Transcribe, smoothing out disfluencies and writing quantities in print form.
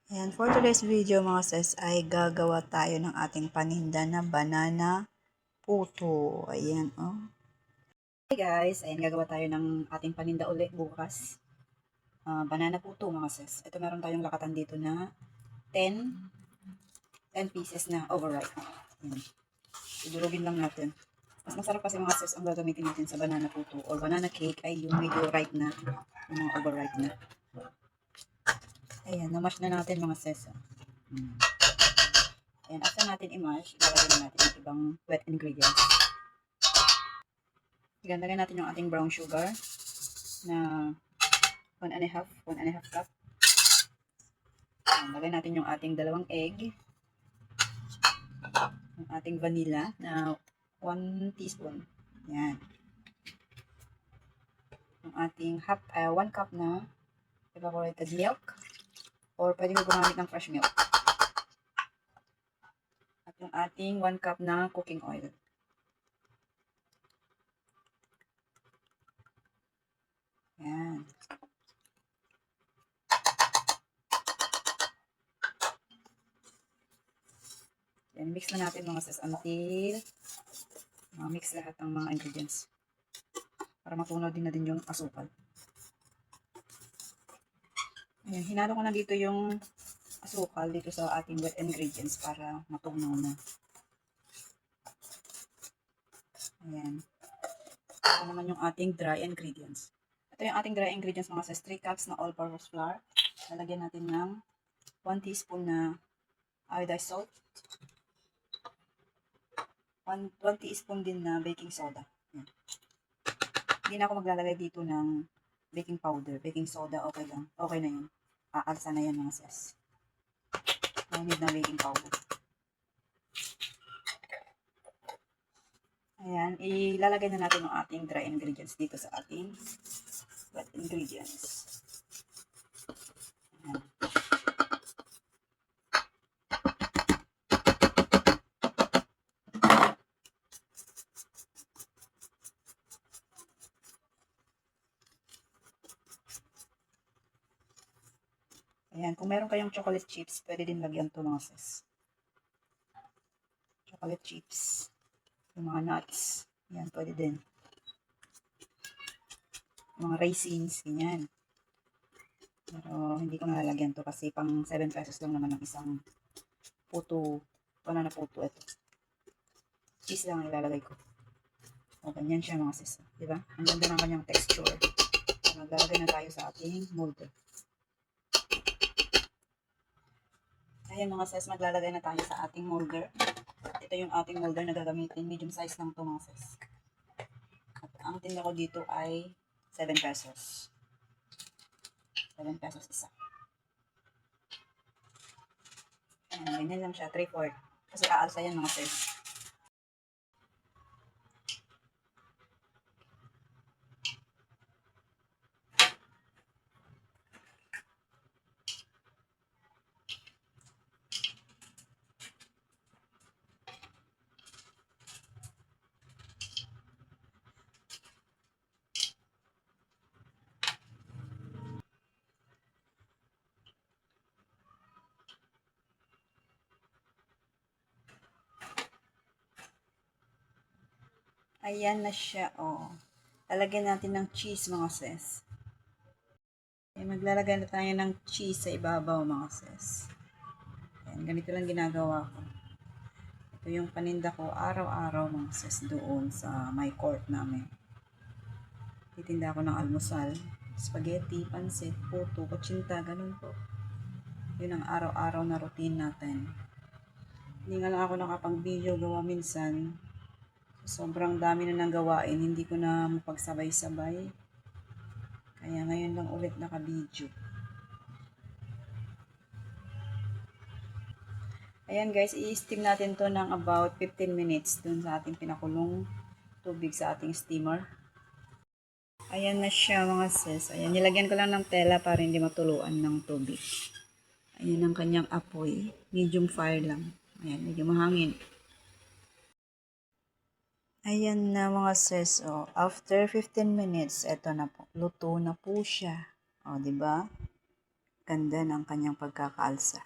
And for today's video mga sis ay gagawa tayo ng ating paninda na banana puto. Ayan, oh. Hey guys, ayan gagawa tayo ng ating paninda ulit bukas. Banana puto mga sis. Ito meron tayong lakatan dito na 10 pieces na overripe. Ayan. Idurugin lang natin. Mas masarap kasi mga sis ang gagamitin natin sa banana puto or banana cake ay yung medyo ripe na, yung mga overripe na. Ayan, namash na natin mga sis. Ayan, after natin i-mash, ilalagay na natin yung ibang wet ingredients. Ilalagay natin yung ating brown sugar na 1 and a half cup. Ayan, lagay natin yung ating 2 egg. Yung ating vanilla na 1 teaspoon. Ayan. Yung ating 1 cup na evaporated milk or pwede mo gumamit ng fresh milk. At yung ating 1 cup na cooking oil. Ayan. Then, mix na natin mga sis until mix lahat ng mga ingredients. Para matunaw din na din yung asukal. Ayan, hinalo ko na dito yung asukal dito sa ating wet ingredients para matunaw na. Ayan. Ito naman yung ating dry ingredients. Ito yung ating dry ingredients mga sis. 3 cups na all-purpose flour. Lalagyan natin ng 1 teaspoon na iodized salt. 1 teaspoon din na baking soda. Ayan. Hindi na ako maglalagay dito ng baking powder. Baking soda, okay lang. Okay na yun. Aalsa na yan mga sis. No need na baking powder. Ayan, ilalagay na natin yung ating dry ingredients dito sa ating wet ingredients. Ayan. Ayan, kung meron kayong chocolate chips, pwede din lagyan to mga sis. Chocolate chips. Yung mga nuts. Ayan, pwede din. Yung mga raisins, ganyan. Pero hindi ko nalalagyan to kasi pang 7 pesos lang naman ng isang puto. Banana puto ito. Cheese lang ilalagay ko. O, ganyan siya mga sis. Diba? Ang ganda ng kanyang texture. Maglalagay na tayo sa ating molder. Ayan mga sis, maglalagay na tayo sa ating molder. Ito yung ating molder na gagamitin. Medium size lang to mga sis. At ang tinda ko dito ay 7 pesos. 7 pesos isa. Ayan, ganyan lang siya. 3/4. Kasi aalsa yan mga sis. Ayan na siya, oh. Lalagyan natin ng cheese, mga sis. Ayan, maglalagay na tayo ng cheese sa ibabaw, mga sis. Ayan, ganito lang ginagawa ko. Ito yung paninda ko araw-araw, mga sis, doon sa my court namin. Titinda ako ng almusal, spaghetti, pansit, puto, kutsinta, ganun po. Yun ang araw-araw na routine natin. Hindi nga lang ako nakapag-video gawa minsan. Sobrang dami na nang gawain, hindi ko na mapagsabay-sabay. Kaya ngayon lang ulit naka-video. Ayan guys, i-steam natin to ng about 15 minutes dun sa ating pinakulong tubig sa ating steamer. Ayan na siya mga sis. Ayan, nilagyan ko lang ng tela para hindi matuluan ng tubig. Ayan ang kanyang apoy. Medium fire lang. Ayan, medyo mahangin. Ayan na mga sis, oh. After 15 minutes, eto na po. Luto na po siya. Oh, 'di ba? ganda ng kanyang pagkakaalsa.